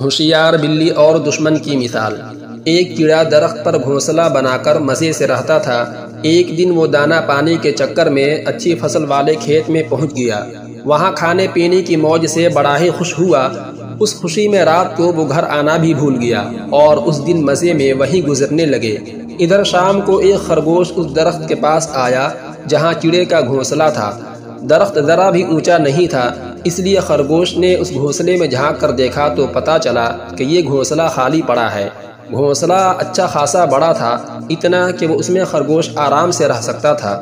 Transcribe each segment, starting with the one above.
ہوشیار بلی اور دشمن کی مثال۔ ایک کیڑا درخت پر گھونسلہ بنا کر مزے سے رہتا تھا۔ ایک دن وہ دانا پانی کے چکر میں اچھی فصل والے کھیت میں پہنچ گیا۔ وہاں کھانے پینے کی موج سے بڑا ہی خوش ہوا۔ اس خوشی میں رات کو وہ گھر آنا بھی بھول گیا اور اس دن مزے میں وہیں گزرنے لگے۔ ادھر شام کو ایک خرگوش اس درخت کے پاس آیا جہاں کیڑے کا گھونسلہ تھا۔ درخت ذرا بھی اونچا نہیں تھا، اس لیے خرگوش نے اس گھونسلے میں جھانک کر دیکھا تو پتہ چلا کہ یہ گھونسلہ خالی پڑا ہے۔ گھونسلہ اچھا خاصا بڑا تھا، اتنا کہ وہ اس میں خرگوش آرام سے رہ سکتا تھا۔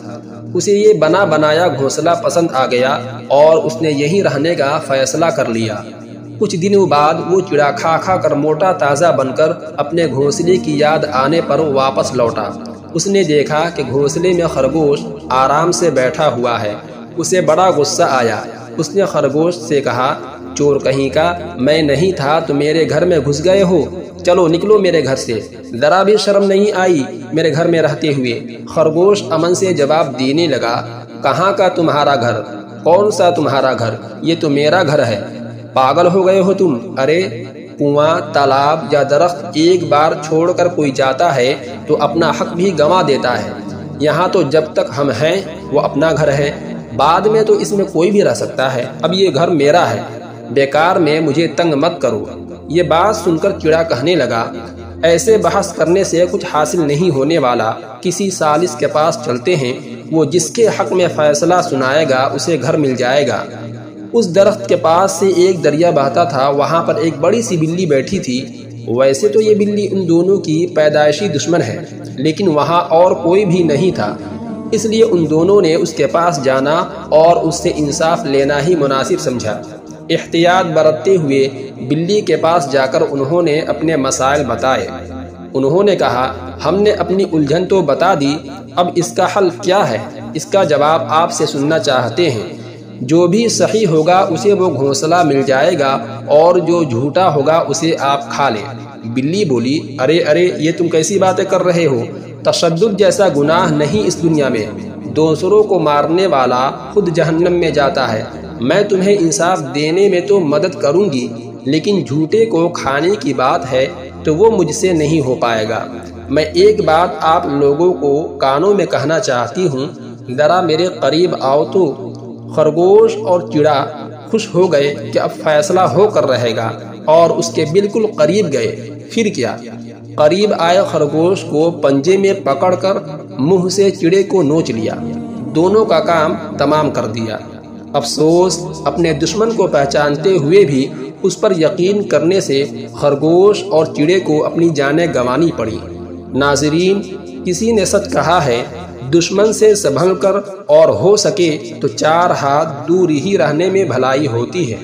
اسے یہ بنا بنایا گھونسلہ پسند آ گیا اور اس نے یہیں رہنے کا فیصلہ کر لیا۔ کچھ دنوں بعد وہ چڑا کھا کھا کر موٹا تازہ بن کر اپنے گھونسلے کی یاد آنے پر واپس لوٹا۔ اس نے دیکھا کہ گھونسلے میں خرگوش آرام سے بیٹھا ہوا ہے۔ اسے بڑا غصہ آیا۔ اس نے خرگوش سے کہا، چور کہیں کا، میں نہیں تھا تو میرے گھر میں گھس گئے ہو، چلو نکلو میرے گھر سے، ذرا بھی شرم نہیں آئی میرے گھر میں رہتے ہوئے۔ خرگوش امن سے جواب دینے لگا، کہاں کا تمہارا گھر؟ کون سا تمہارا گھر؟ یہ تو میرا گھر ہے۔ پاگل ہو گئے ہو تم؟ ارے کنواں، تالاب یا درخت ایک بار چھوڑ کر کوئی جاتا ہے تو اپنا حق بھی گنوا دیتا ہے۔ یہاں تو جب تک ہم ہیں وہ اپنا گھر ہے، بعد میں تو اس میں کوئی بھی رہ سکتا ہے۔ اب یہ گھر میرا ہے، بیکار میں مجھے تنگ مت کرو۔ یہ بات سن کر چڑا کہنے لگا، ایسے بحث کرنے سے کچھ حاصل نہیں ہونے والا، کسی ثالث کے پاس چلتے ہیں، وہ جس کے حق میں فیصلہ سنائے گا اسے گھر مل جائے گا۔ اس درخت کے پاس سے ایک دریا بہتا تھا، وہاں پر ایک بڑی سی بلی بیٹھی تھی۔ ویسے تو یہ بلی ان دونوں کی پیدائشی دشمن ہے، لیکن وہاں اور کوئی بھی نہیں تھا، اس لیے ان دونوں نے اس کے پاس جانا اور اس سے انصاف لینا ہی مناسب سمجھا۔ احتیاط برتتے ہوئے بلی کے پاس جا کر انہوں نے اپنے مسائل بتائے۔ انہوں نے کہا، ہم نے اپنی الجھن تو بتا دی، اب اس کا حل کیا ہے؟ اس کا جواب آپ سے سننا چاہتے ہیں۔ جو بھی صحیح ہوگا اسے وہ گھونسلہ مل جائے گا اور جو جھوٹا ہوگا اسے آپ کھا لیں۔ بلی بولی، ارے یہ تم کیسی باتیں کر رہے ہو؟ تشدد جیسا گناہ نہیں اس دنیا میں، دوسروں کو مارنے والا خود جہنم میں جاتا ہے۔ میں تمہیں انصاف دینے میں تو مدد کروں گی، لیکن جھوٹے کو کھانے کی بات ہے تو وہ مجھ سے نہیں ہو پائے گا۔ میں ایک بات آپ لوگوں کو کانوں میں کہنا چاہتی ہوں، ذرا میرے قریب آؤ تو۔ خرگوش اور چڑا خوش ہو گئے کہ اب فیصلہ ہو کر رہے گا اور اس کے بالکل قریب گئے۔ پھر کیا؟ قریب آئے خرگوش کو پنجے میں پکڑ کر منہ سے چڑے کو نوچ لیا، دونوں کا کام تمام کر دیا۔ افسوس، اپنے دشمن کو پہچانتے ہوئے بھی اس پر یقین کرنے سے خرگوش اور چڑے کو اپنی جانیں گنوانی پڑی۔ ناظرین، کسی نے سچ کہا ہے، دشمن سے سنبھل کر اور ہو سکے تو 4 ہاتھ دور ہی رہنے میں بھلائی ہوتی ہے۔